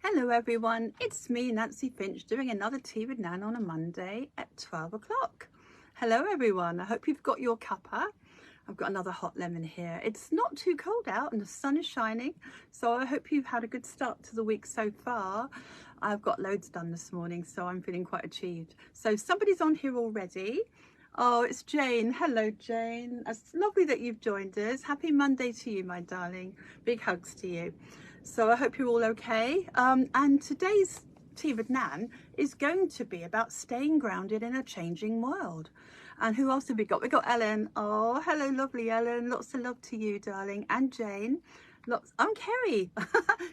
Hello everyone, it's me Nancy Finch doing another tea with Nan on a Monday at 12 o'clock. Hello everyone, I hope you've got your cuppa. I've got another hot lemon here. It's not too cold out and the sun is shining, so I hope you've had a good start to the week so far. I've got loads done this morning, so I'm feeling quite achieved. So somebody's on here already. Oh, it's Jane. Hello Jane, it's lovely that you've joined us. Happy Monday to you, my darling. Big hugs to you. So I hope you're all okay. And today's Tea with Nan is going to be about staying grounded in a changing world. And who else have we got? We got Ellen. Oh, hello, lovely Ellen. Lots of love to you, darling. And Jane. I'm Kerry.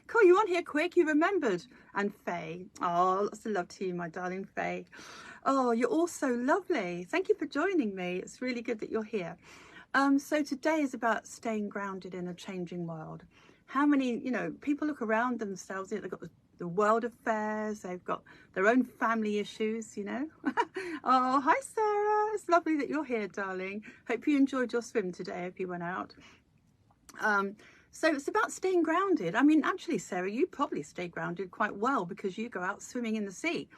Cool, you on here quick. You remembered. And Faye. Oh, lots of love to you, my darling Faye. Oh, you're all so lovely. Thank you for joining me. It's really good that you're here. So today is about staying grounded in a changing world. How many, people look around themselves, they've got the world affairs, they've got their own family issues, Oh, hi Sarah, it's lovely that you're here, darling. Hope you enjoyed your swim today if you went out. So it's about staying grounded. I mean, actually, Sarah, you probably stay grounded quite well because you go out swimming in the sea.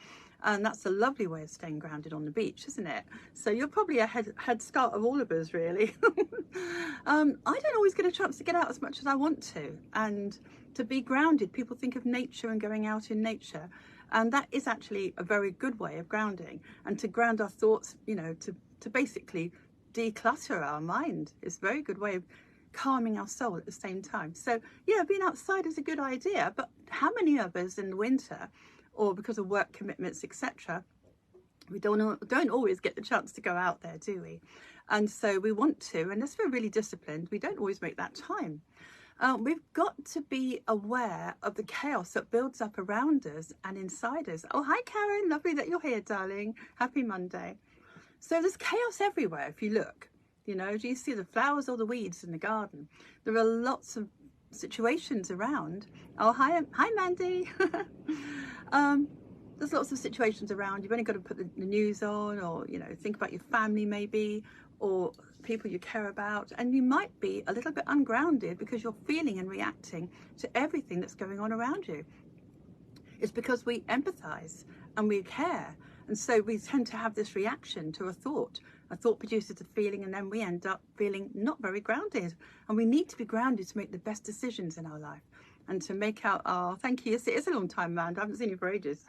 And that's a lovely way of staying grounded on the beach, isn't it? So you're probably a head start of all of us, really. I don't always get a chance to get out as much as I want to. And to be grounded, people think of nature and going out in nature. And that is actually a very good way of grounding. And to ground our thoughts, to basically declutter our mind is a very good way of calming our soul at the same time. So yeah, being outside is a good idea. But how many of us in the winter, or because of work commitments, etc., we don't always get the chance to go out there, do we? And so we want to, unless we're really disciplined, we don't always make that time. We've got to be aware of the chaos that builds up around us and inside us. Oh, hi Karen, lovely that you're here, darling. Happy Monday. So there's chaos everywhere if you look. Do you see the flowers or the weeds in the garden? There are lots of situations around. Oh, hi Mandy. There's lots of situations around. You've only got to put the news on, or think about your family maybe, or people you care about, and you might be a little bit ungrounded because you're feeling and reacting to everything that's going on around you. It's because we empathize and we care, and so we tend to have this reaction to a thought. A thought produces a feeling, and then we end up feeling not very grounded. And we need to be grounded to make the best decisions in our life and to make out thank you. Yes, it is a long time, man. I haven't seen you for ages.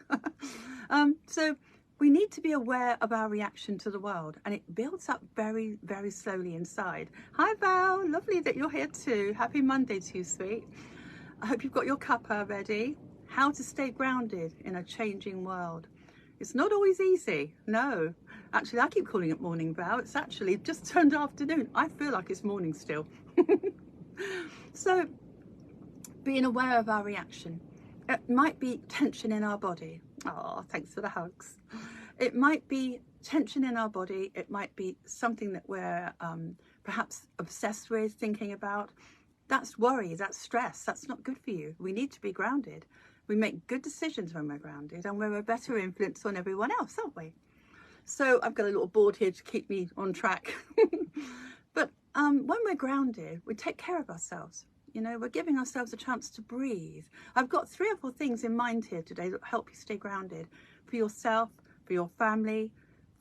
So we need to be aware of our reaction to the world, and it builds up very, very slowly inside. Hi Val, lovely that you're here too. Happy Monday to you, sweet. I hope you've got your cuppa ready. How to stay grounded in a changing world. It's not always easy, no. Actually, I keep calling it morning, Val. It's actually just turned afternoon. I feel like it's morning still. So, being aware of our reaction. It might be tension in our body. Oh, thanks for the hugs. It might be tension in our body. It might be something that we're perhaps obsessed with, thinking about. That's worry, that's stress. That's not good for you. We need to be grounded. We make good decisions when we're grounded, and we're a better influence on everyone else, aren't we? So I've got a little board here to keep me on track. But when we're grounded, we take care of ourselves. We're giving ourselves a chance to breathe. I've got 3 or 4 things in mind here today that help you stay grounded for yourself, for your family,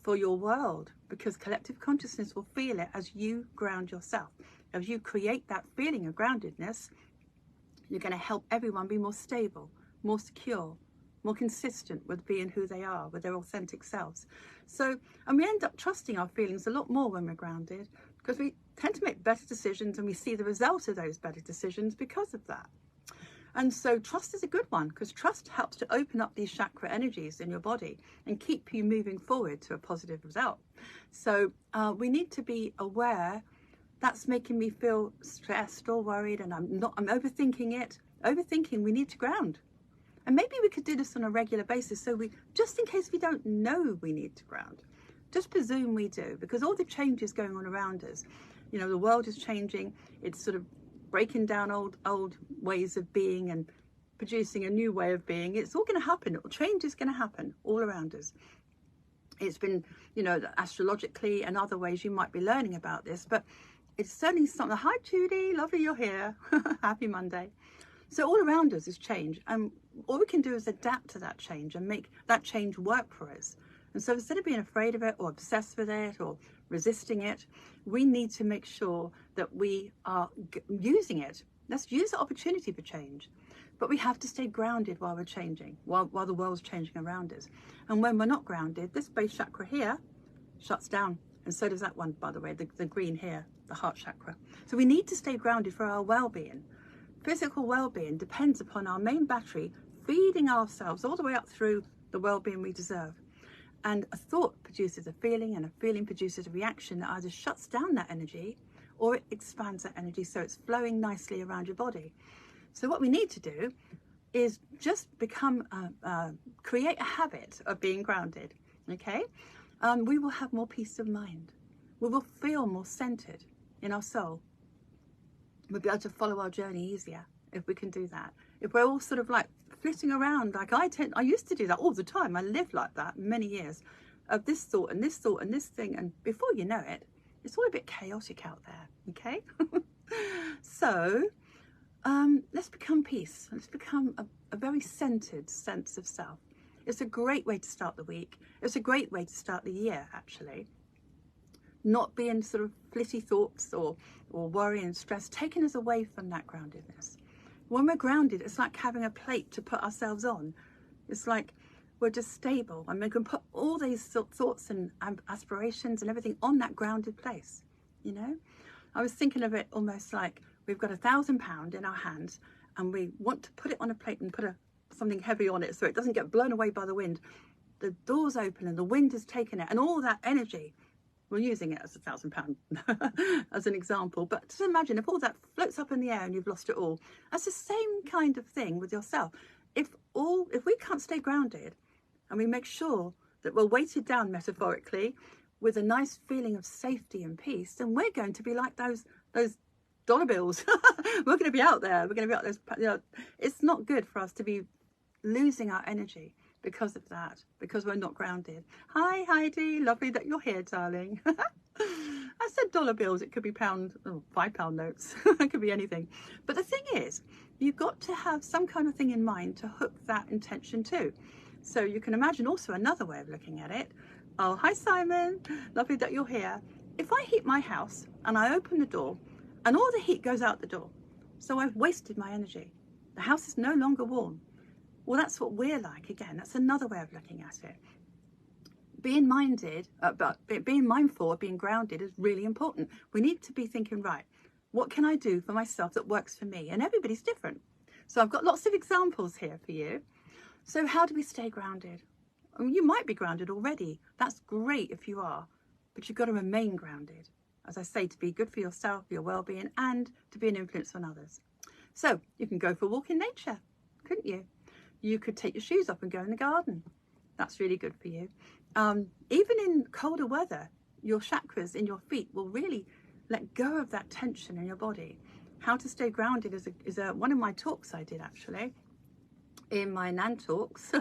for your world, because collective consciousness will feel it as you ground yourself. As you create that feeling of groundedness, you're going to help everyone be more stable, more secure, more consistent with being who they are, with their authentic selves. So, and we end up trusting our feelings a lot more when we're grounded, because we tend to make better decisions and we see the result of those better decisions because of that. And so trust is a good one, because trust helps to open up these chakra energies in your body and keep you moving forward to a positive result. So we need to be aware that's making me feel stressed or worried, and I'm overthinking it. Overthinking, we need to ground. And maybe we could do this on a regular basis, so just in case we don't know we need to ground, just presume we do, because all the changes going on around us, the world is changing. It's sort of breaking down old ways of being and producing a new way of being. It's all going to happen. Change is going to happen all around us. It's been, astrologically and other ways you might be learning about this, but it's certainly something. Hi Judy, lovely you're here. Happy Monday. So all around us is change, and all we can do is adapt to that change and make that change work for us. And so instead of being afraid of it or obsessed with it or resisting it, we need to make sure that we are using it. Let's use the opportunity for change. But we have to stay grounded while we're changing, while the world's changing around us. And when we're not grounded, this base chakra here shuts down. And so does that one, by the way, the green here, the heart chakra. So we need to stay grounded for our well-being. Physical well-being depends upon our main battery feeding ourselves all the way up through the well-being we deserve. And a thought produces a feeling, and a feeling produces a reaction that either shuts down that energy or it expands that energy so it's flowing nicely around your body. So what we need to do is just create a habit of being grounded, okay? We will have more peace of mind. We will feel more centered in our soul. We'll be able to follow our journey easier if we can do that. If we're all sort of like flitting around, like I used to do that all the time. I lived like that many years of this thought and this thought and this thing. And before you know it, it's all a bit chaotic out there, okay? So let's become peace. Let's become a very centered sense of self. It's a great way to start the week. It's a great way to start the year, actually. Not being sort of flitty thoughts or worry and stress, taking us away from that groundedness. When we're grounded, it's like having a plate to put ourselves on. It's like we're just stable, and we can put all these thoughts and aspirations and everything on that grounded place, you know? I was thinking of it almost like we've got £1,000 in our hands, and we want to put it on a plate and put something heavy on it so it doesn't get blown away by the wind. The door's open and the wind has taken it, and all that energy, we're using it as £1,000 as an example, but just imagine if all that floats up in the air and you've lost it all. That's the same kind of thing with yourself. If we can't stay grounded and we make sure that we're weighted down metaphorically with a nice feeling of safety and peace, then we're going to be like those dollar bills. We're going to be out there. We're going to be out there. You know, it's not good for us to be losing our energy because of that, because we're not grounded. Hi Heidi, lovely that you're here, darling. I said dollar bills, it could be £5 notes. It could be anything. But the thing is, you've got to have some kind of thing in mind to hook that intention to. So you can imagine also another way of looking at it. Oh, hi Simon, lovely that you're here. If I heat my house and I open the door and all the heat goes out the door, so I've wasted my energy. The house is no longer warm. Well, that's what we're like. Again, that's another way of looking at it. Being mindful of being grounded is really important. We need to be thinking, right, what can I do for myself that works for me? And everybody's different. So I've got lots of examples here for you. So how do we stay grounded? I mean, you might be grounded already. That's great if you are, but you've got to remain grounded. As I say, to be good for yourself, for your well-being, and to be an influence on others. So you can go for a walk in nature, couldn't you? You could take your shoes off and go in the garden. That's really good for you. Even in colder weather, your chakras in your feet will really let go of that tension in your body. How to stay grounded is one of my talks I did actually in my Nan Talks,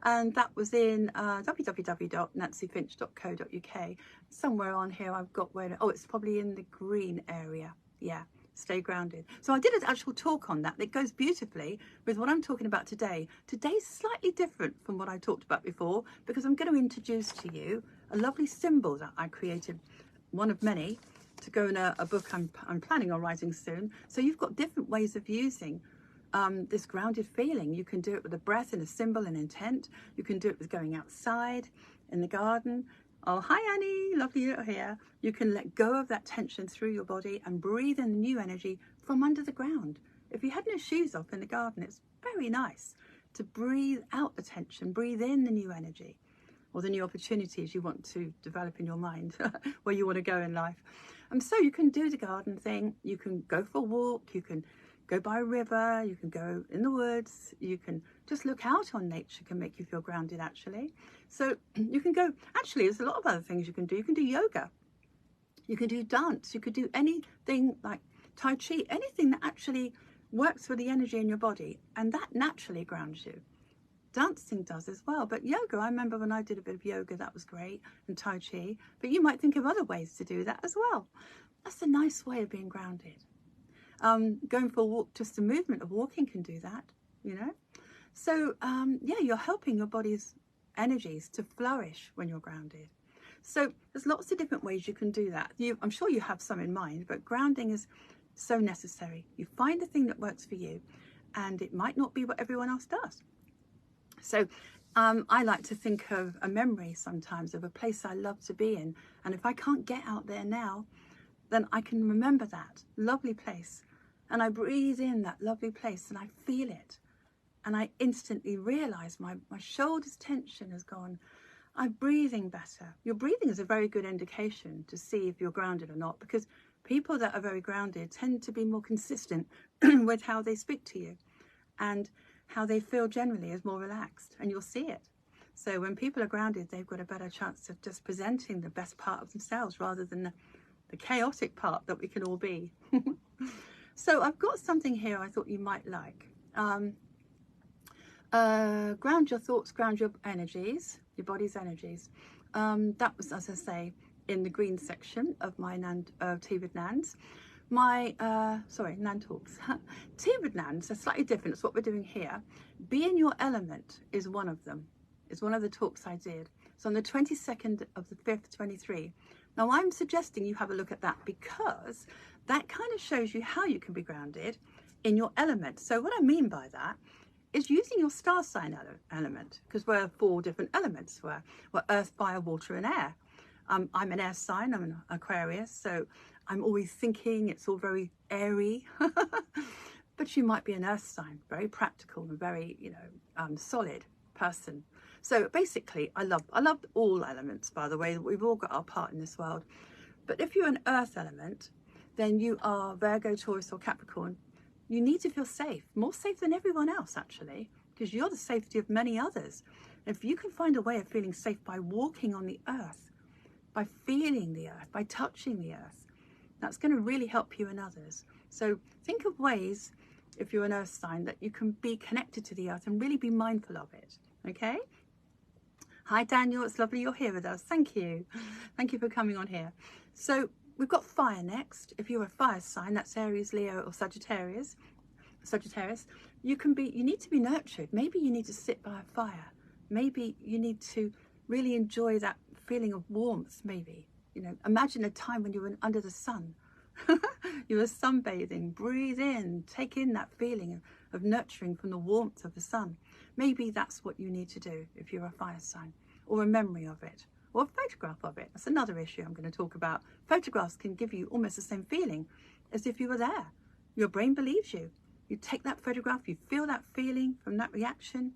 and that was in www.nancyfinch.co.uk. Somewhere on here I've got it's probably in the green area. Yeah. Stay grounded. So I did an actual talk on that. It goes beautifully with what I'm talking about today. Today's slightly different from what I talked about before, because I'm going to introduce to you a lovely symbol that I created, one of many, to go in a book I'm planning on writing soon. So you've got different ways of using this grounded feeling. You can do it with a breath and a symbol and intent. You can do it with going outside in the garden. Oh, hi Annie, lovely you're here. You can let go of that tension through your body and breathe in the new energy from under the ground. If you had no shoes off in the garden, it's very nice to breathe out the tension, breathe in the new energy or the new opportunities you want to develop in your mind, where you want to go in life. And so you can do the garden thing, you can go for a walk, you can go by a river, you can go in the woods, you can just look out on nature, can make you feel grounded actually. So you can go, actually there's a lot of other things you can do. You can do yoga, you can do dance, you could do anything like Tai Chi, anything that actually works with the energy in your body, and that naturally grounds you. Dancing does as well, but yoga, I remember when I did a bit of yoga, that was great, and Tai Chi, but you might think of other ways to do that as well. That's a nice way of being grounded. Going for a walk, just the movement of walking can do that, you know. So yeah, you're helping your body's energies to flourish when you're grounded. So there's lots of different ways you can do that. I'm sure you have some in mind, but grounding is so necessary. You find the thing that works for you, and it might not be what everyone else does. So I like to think of a memory sometimes of a place I love to be in, and if I can't get out there now, then I can remember that lovely place, and I breathe in that lovely place and I feel it, and I instantly realize my shoulders tension has gone. I'm breathing better. Your breathing is a very good indication to see if you're grounded or not, because people that are very grounded tend to be more consistent with how they speak to you, and how they feel generally is more relaxed, and you'll see it. So when people are grounded, they've got a better chance of just presenting the best part of themselves rather than the chaotic part that we can all be. So I've got something here I thought you might like. Ground your thoughts, ground your energies, your body's energies. That was, as I say, in the green section of my Tea with Nans. Nan Talks. Tea with Nans are slightly different. It's what we're doing here. Be in your element is one of them. It's one of the talks I did. So on the 22nd of the 5th, 23. Now I'm suggesting you have a look at that, because that kind of shows you how you can be grounded in your element. So what I mean by that is using your star sign element, because we're 4 different elements. We're earth, fire, water and air. I'm an air sign, I'm an Aquarius, so I'm always thinking, it's all very airy. But you might be an earth sign, very practical and very, solid person. So basically, I love all elements, by the way. We've all got our part in this world. But if you're an earth element, then you are Virgo, Taurus or Capricorn. You need to feel safe, more safe than everyone else, actually, because you're the safety of many others. If you can find a way of feeling safe by walking on the earth, by feeling the earth, by touching the earth, that's going to really help you and others. So think of ways, if you're an earth sign, that you can be connected to the earth and really be mindful of it. Okay? Hi Daniel, it's lovely you're here with us. Thank you. Thank you for coming on here. So we've got fire next. If you're a fire sign, that's Aries, Leo or Sagittarius, you need to be nurtured. Maybe you need to sit by a fire. Maybe you need to really enjoy that feeling of warmth. Maybe, imagine a time when you were under the sun. You were sunbathing. Breathe in, take in that feeling of nurturing from the warmth of the sun. Maybe that's what you need to do if you're a fire sign, or a memory of it, or a photograph of it. That's another issue I'm going to talk about. Photographs can give you almost the same feeling as if you were there. Your brain believes you. You take that photograph, you feel that feeling from that reaction.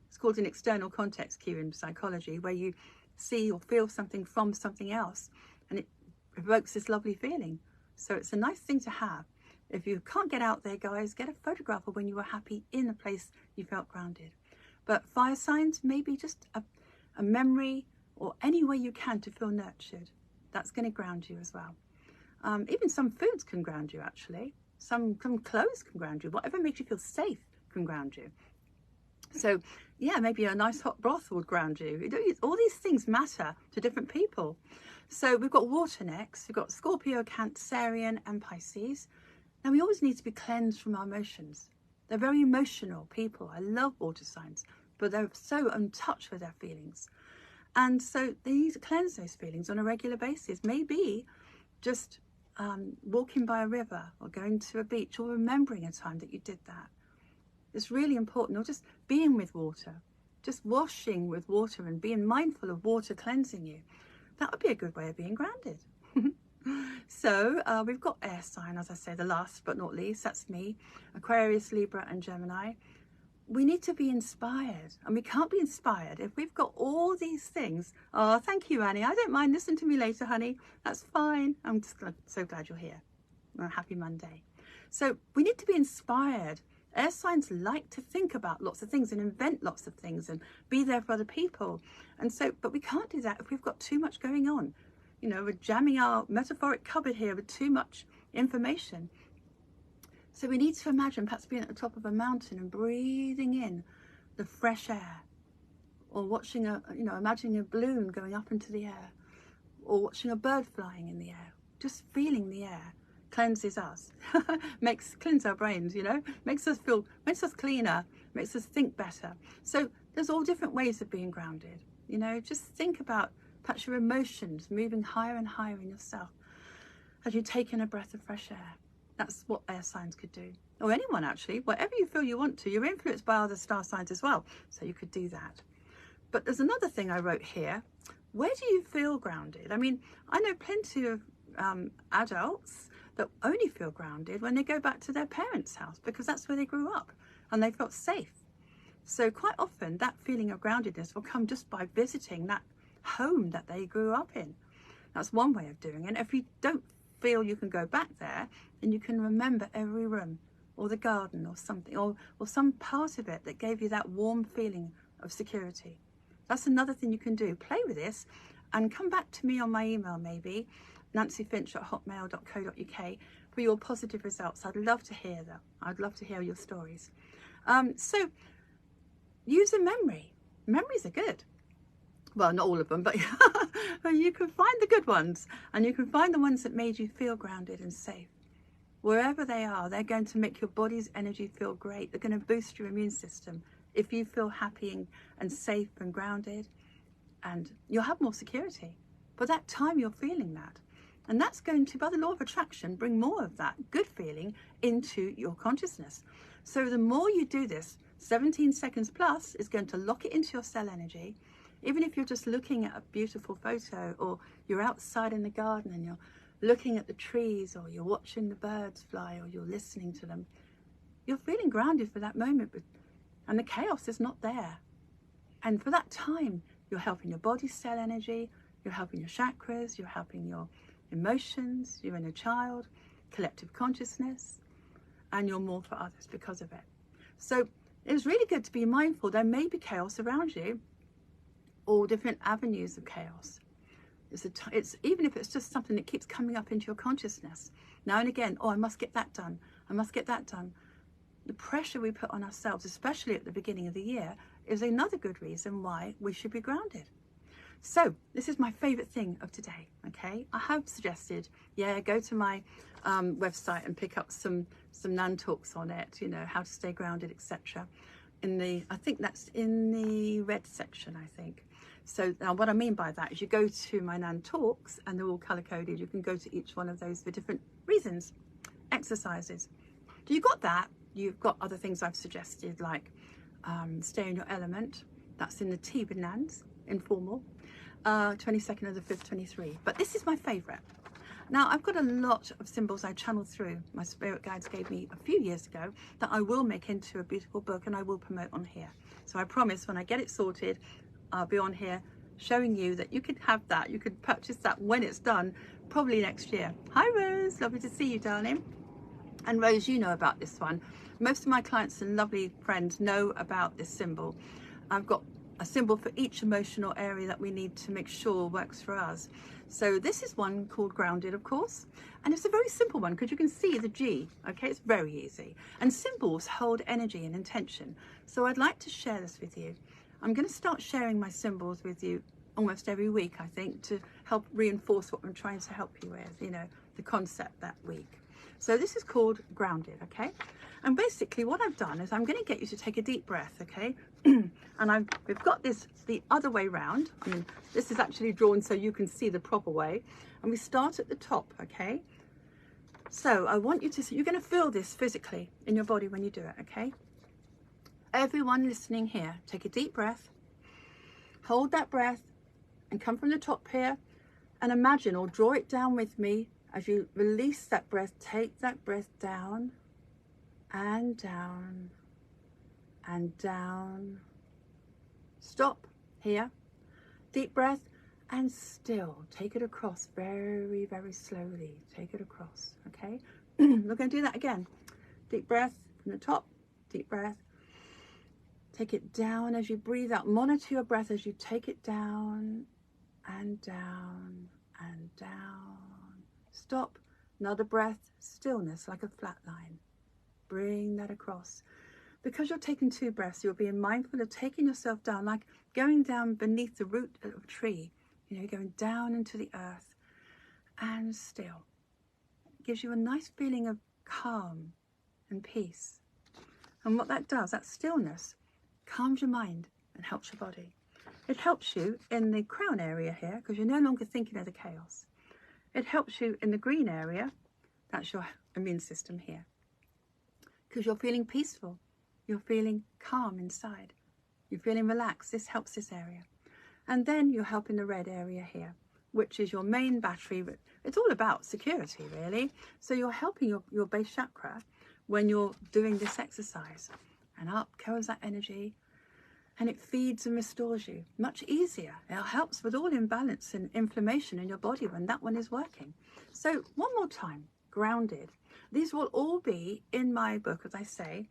It's called an external context cue in psychology, where you see or feel something from something else, and it evokes this lovely feeling. So it's a nice thing to have. If you can't get out there, guys, get a photograph of when you were happy in a place you felt grounded. But fire signs, maybe just a memory, or any way you can to feel nurtured. That's going to ground you as well. Even some foods can ground you, actually. Some clothes can ground you. Whatever makes you feel safe can ground you. So yeah, maybe a nice hot broth would ground you. All these things matter to different people. So we've got water next. We've got Scorpio, Cancerian and Pisces. Now we always need to be cleansed from our emotions. They're very emotional people. I love water signs, but they're so in touch with their feelings. And so they need to cleanse those feelings on a regular basis. Maybe just walking by a river, or going to a beach, or remembering a time that you did that. It's really important. Or just being with water, just washing with water and being mindful of water cleansing you. That would be a good way of being grounded. So we've got air sign, as I say, the last but not least. That's me, Aquarius, Libra and Gemini. We need to be inspired, and we can't be inspired if we've got all these things. Oh, thank you, Annie. I don't mind. Listen to me later, honey. That's fine. I'm just so glad you're here. Happy Monday. So we need to be inspired. Air signs like to think about lots of things and invent lots of things and be there for other people. And so, but we can't do that if we've got too much going on. We're jamming our metaphoric cupboard here with too much information. So we need to imagine perhaps being at the top of a mountain and breathing in the fresh air, or watching imagining a balloon going up into the air, or watching a bird flying in the air, just feeling the air, cleanses us, cleanse our brains, you know, makes us cleaner, makes us think better. So there's all different ways of being grounded. You know, just think about perhaps your emotions moving higher and higher in yourself as you take in a breath of fresh air. That's what air signs could do, or anyone actually, whatever you feel you want to. You're influenced by other star signs as well, so you could do that. But there's another thing I wrote here. Where do you feel grounded? I mean, I know plenty of adults that only feel grounded when they go back to their parents' house, because that's where they grew up and they felt safe. So quite often that feeling of groundedness will come just by visiting that home that they grew up in. That's one way of doing it. If you don't feel you can go back there, then you can remember every room or the garden or something, or some part of it that gave you that warm feeling of security. That's another thing you can do. Play with this and come back to me on my email, maybe nancyfinch@hotmail.co.uk, for your positive results. I'd love to hear that. I'd love to hear your stories. So use a memory. Memories are good. Well, not all of them, but you can find the good ones, and you can find the ones that made you feel grounded and safe. Wherever they are, they're going to make your body's energy feel great. They're going to boost your immune system. If you feel happy and safe and grounded, and you'll have more security. By that time, you're feeling that. And that's going to, by the law of attraction, bring more of that good feeling into your consciousness. So the more you do this, 17 seconds plus is going to lock it into your cell energy. Even if you're just looking at a beautiful photo, or you're outside in the garden and you're looking at the trees, or you're watching the birds fly, or you're listening to them, you're feeling grounded for that moment. And the chaos is not there. And for that time, you're helping your body's cell energy, you're helping your chakras, you're helping your emotions, your inner child, collective consciousness, and you're more for others because of it. So it's really good to be mindful. There may be chaos around you, all different avenues of chaos. It's even if it's just something that keeps coming up into your consciousness now and again. Oh, I must get that done. I must get that done. The pressure we put on ourselves, especially at the beginning of the year, is another good reason why we should be grounded. So this is my favorite thing of today. Okay, I have suggested, go to my website and pick up some Nan talks on it, you know, how to stay grounded, etc. I think that's in the red section, I think. So now what I mean by that is you go to my Nan talks and they're all color coded. You can go to each one of those for different reasons. Exercises. Do you got that? You've got other things I've suggested, like stay in your element. That's in the Tea with Nans, informal, 22nd of the 5th, 23. But this is my favorite. Now, I've got a lot of symbols I channeled through, my spirit guides gave me a few years ago, that I will make into a beautiful book and I will promote on here. So I promise when I get it sorted, I'll be on here showing you that you can have that. You can purchase that when it's done, probably next year. Hi, Rose. Lovely to see you, darling. And Rose, you know about this one. Most of my clients and lovely friends know about this symbol. I've got a symbol for each emotional area that we need to make sure works for us. So this is one called grounded, of course, and it's a very simple one because you can see the G. Okay, it's very easy, and symbols hold energy and intention. So I'd like to share this with you. I'm going to start sharing my symbols with you almost every week, I think, to help reinforce what I'm trying to help you with, you know, the concept that week. So this is called grounded, okay? And basically what I've done is I'm going to get you to take a deep breath, okay? And we've got this the other way round. I mean, this is actually drawn so you can see the proper way. And we start at the top, okay? So I want you to, you're going to feel this physically in your body when you do it, okay? Everyone listening here, take a deep breath. Hold that breath and come from the top here and imagine or draw it down with me. As you release that breath, take that breath down and down and down. Stop here. Deep breath and still. Take it across very, very slowly. Take it across, okay? We're going to do that again. Deep breath from the top. Deep breath. Take it down as you breathe out. Monitor your breath as you take it down and down and down. Stop, another breath, stillness like a flat line. Bring that across. Because you're taking two breaths, you're being mindful of taking yourself down, like going down beneath the root of a tree. You know, going down into the earth and still. gives you a nice feeling of calm and peace. And what that does, that stillness, calms your mind and helps your body. It helps you in the crown area here because you're no longer thinking of the chaos. It helps you in the green area, that's your immune system here, because you're feeling peaceful, you're feeling calm inside, you're feeling relaxed. This helps this area. And then you're helping the red area here, which is your main battery. It's all about security, really. So you're helping your base chakra when you're doing this exercise. And up goes that energy, and it feeds and restores you much easier. It helps with all imbalance and inflammation in your body when that one is working. So one more time, grounded. These will all be in my book, as I say,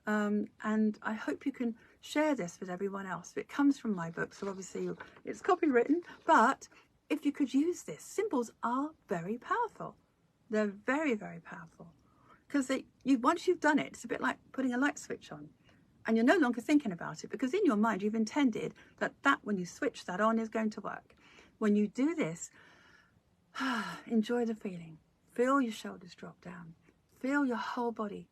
and I hope you can share this with everyone else. It comes from my book, so obviously it's copywritten, but if you could use this, symbols are very powerful. They're very, very powerful, because once you've done it, it's a bit like putting a light switch on, and you're no longer thinking about it, because in your mind you've intended that when you switch that on is going to work. When you do this, enjoy the feeling. Feel your shoulders drop down. Feel your whole body.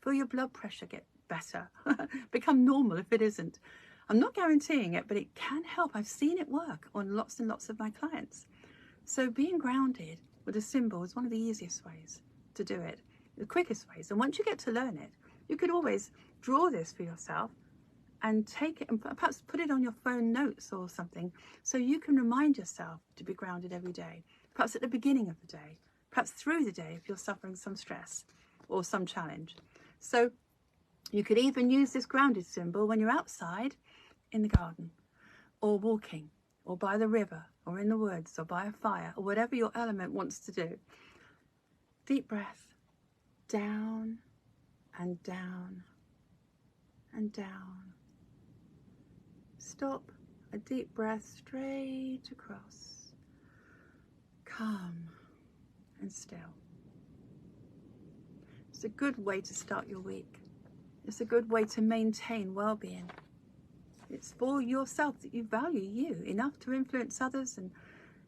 Feel your blood pressure get better. Become normal if it isn't. I'm not guaranteeing it, but it can help. I've seen it work on lots and lots of my clients. So being grounded with a symbol is one of the easiest ways to do it, the quickest ways. And once you get to learn it, you could always draw this for yourself and take it and perhaps put it on your phone notes or something, so you can remind yourself to be grounded every day, perhaps at the beginning of the day, perhaps through the day if you're suffering some stress or some challenge. So you could even use this grounded symbol when you're outside in the garden, or walking, or by the river, or in the woods, or by a fire, or whatever your element wants to do. Deep breath, down and down and down. Stop, a deep breath straight across, calm and still. It's a good way to start your week. It's a good way to maintain well-being. It's for yourself, that you value you enough to influence others, and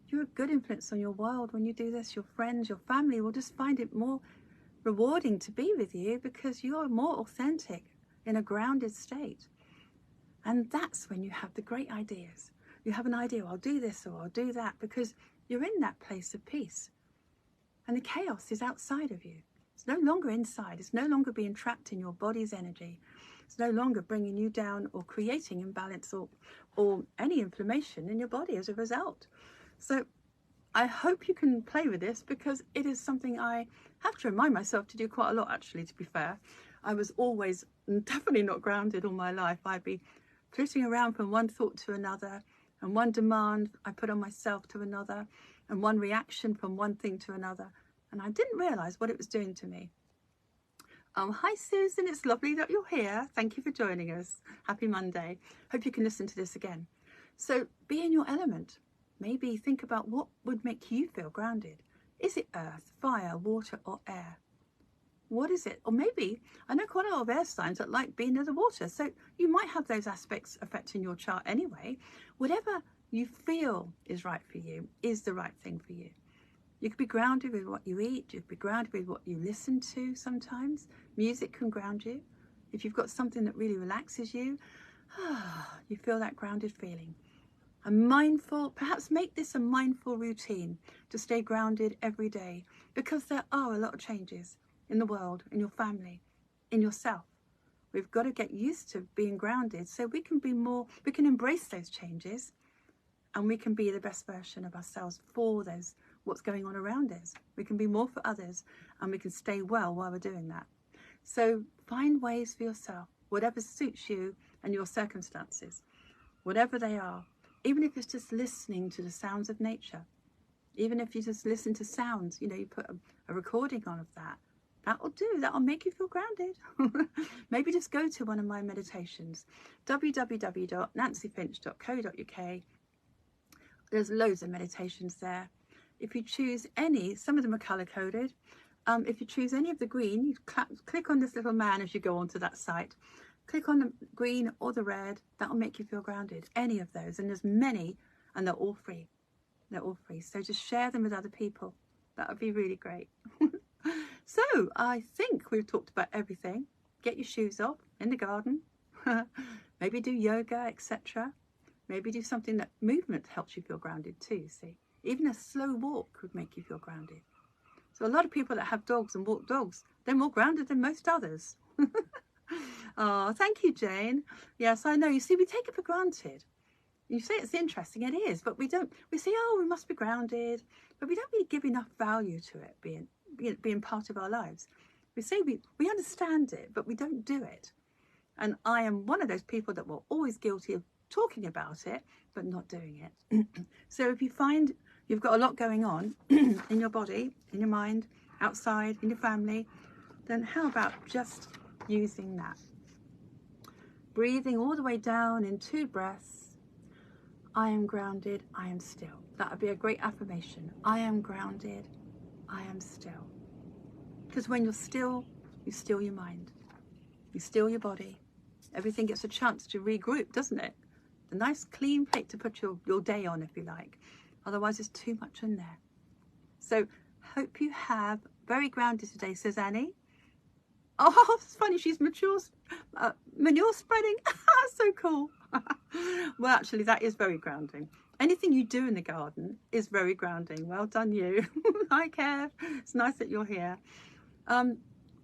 you're a good influence on your world when you do this. Your friends, your family will just find it more rewarding to be with you because you're more authentic in a grounded state. And that's when you have the great ideas. You have an idea, I'll do this or I'll do that, because you're in that place of peace. And the chaos is outside of you. It's no longer inside. It's no longer being trapped in your body's energy. It's no longer bringing you down or creating imbalance or any inflammation in your body as a result. So I hope you can play with this, because it is something I have to remind myself to do quite a lot, actually, to be fair. I was always definitely not grounded all my life. I'd be flitting around from one thought to another, and one demand I put on myself to another, and one reaction from one thing to another. And I didn't realise what it was doing to me. Hi Susan, it's lovely that you're here. Thank you for joining us. Happy Monday. Hope you can listen to this again. So be in your element. Maybe think about what would make you feel grounded. Is it earth, fire, water or air? What is it? Or maybe, I know quite a lot of air signs that like being near the water, so you might have those aspects affecting your chart anyway. Whatever you feel is right for you is the right thing for you. You could be grounded with what you eat. You could be grounded with what you listen to sometimes. Music can ground you. If you've got something that really relaxes you, you feel that grounded feeling. A mindful, perhaps make this a mindful routine to stay grounded every day, because there are a lot of changes in the world, in your family, in yourself. We've got to get used to being grounded so we can embrace those changes, and we can be the best version of ourselves for what's going on around us. We can be more for others, and we can stay well while we're doing that. So find ways for yourself, whatever suits you and your circumstances, whatever they are. Even if it's just listening to the sounds of nature, even if you just listen to sounds, you put a recording on of that, that'll do. That'll make you feel grounded. Maybe just go to one of my meditations, www.nancyfinch.co.uk. There's loads of meditations there. If you choose any, some of them are color coded. If you choose any of the green, you click on this little man as you go onto that site. Click on the green or the red. That'll make you feel grounded. Any of those. And there's many, and they're all free. They're all free. So just share them with other people. That would be really great. So I think we've talked about everything. Get your shoes off in the garden. Maybe do yoga, etc. Maybe do something that movement helps you feel grounded too, see. Even a slow walk would make you feel grounded. So a lot of people that have dogs and walk dogs, they're more grounded than most others. Oh, thank you, Jane. Yes, I know. You see, we take it for granted. You say it's interesting, it is, but we say, oh, we must be grounded, but we don't really give enough value to it being part of our lives. We say we understand it, but we don't do it. And I am one of those people that were always guilty of talking about it, but not doing it. So if you find you've got a lot going on in your body, in your mind, outside, in your family, then how about just using that? Breathing all the way down in 2 breaths. I am grounded, I am still. That would be a great affirmation. I am grounded, I am still. Because when you're still, you still your mind. You still your body. Everything gets a chance to regroup, doesn't it? A nice clean plate to put your day on, if you like. Otherwise, there's too much in there. So, hope you have very grounded today, says Annie. Oh, it's funny, she's manure spreading. So cool. Well, actually, that is very grounding. Anything you do in the garden is very grounding. Well done, you. Hi, Kev. It's nice that you're here.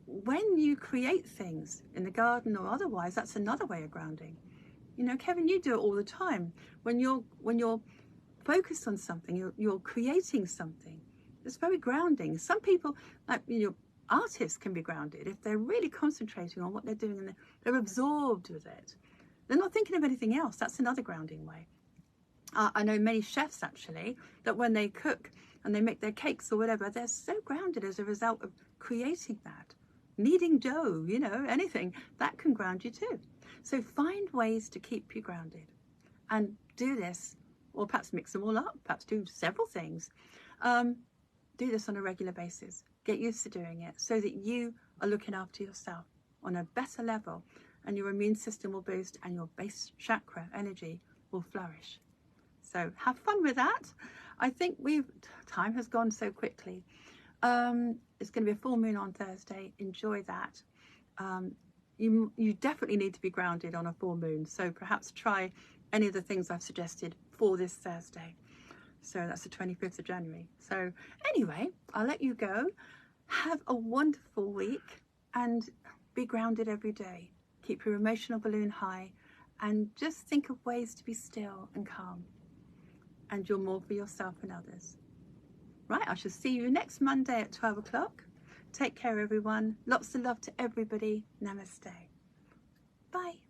When you create things in the garden or otherwise, that's another way of grounding. You know, Kevin, you do it all the time. When you're focused on something, you're creating something. It's very grounding. Some people, like, you know, artists can be grounded if they're really concentrating on what they're doing and they're absorbed with it. They're not thinking of anything else. That's another grounding way. I know many chefs actually that when they cook and they make their cakes or whatever, they're so grounded as a result of creating that. Kneading dough, you know, anything that can ground you too. So find ways to keep you grounded and do this, or perhaps mix them all up, perhaps do several things. Do this on a regular basis. Get used to doing it so that you are looking after yourself on a better level, and your immune system will boost and your base chakra energy will flourish. So have fun with that. I think time has gone so quickly. It's going to be a full moon on Thursday. Enjoy that. You definitely need to be grounded on a full moon. So perhaps try any of the things I've suggested for this Thursday. So that's the 25th of January. So anyway, I'll let you go. Have a wonderful week and be grounded every day. Keep your emotional balloon high and just think of ways to be still and calm. And you're more for yourself and others. Right, I shall see you next Monday at 12 o'clock. Take care, everyone. Lots of love to everybody. Namaste. Bye.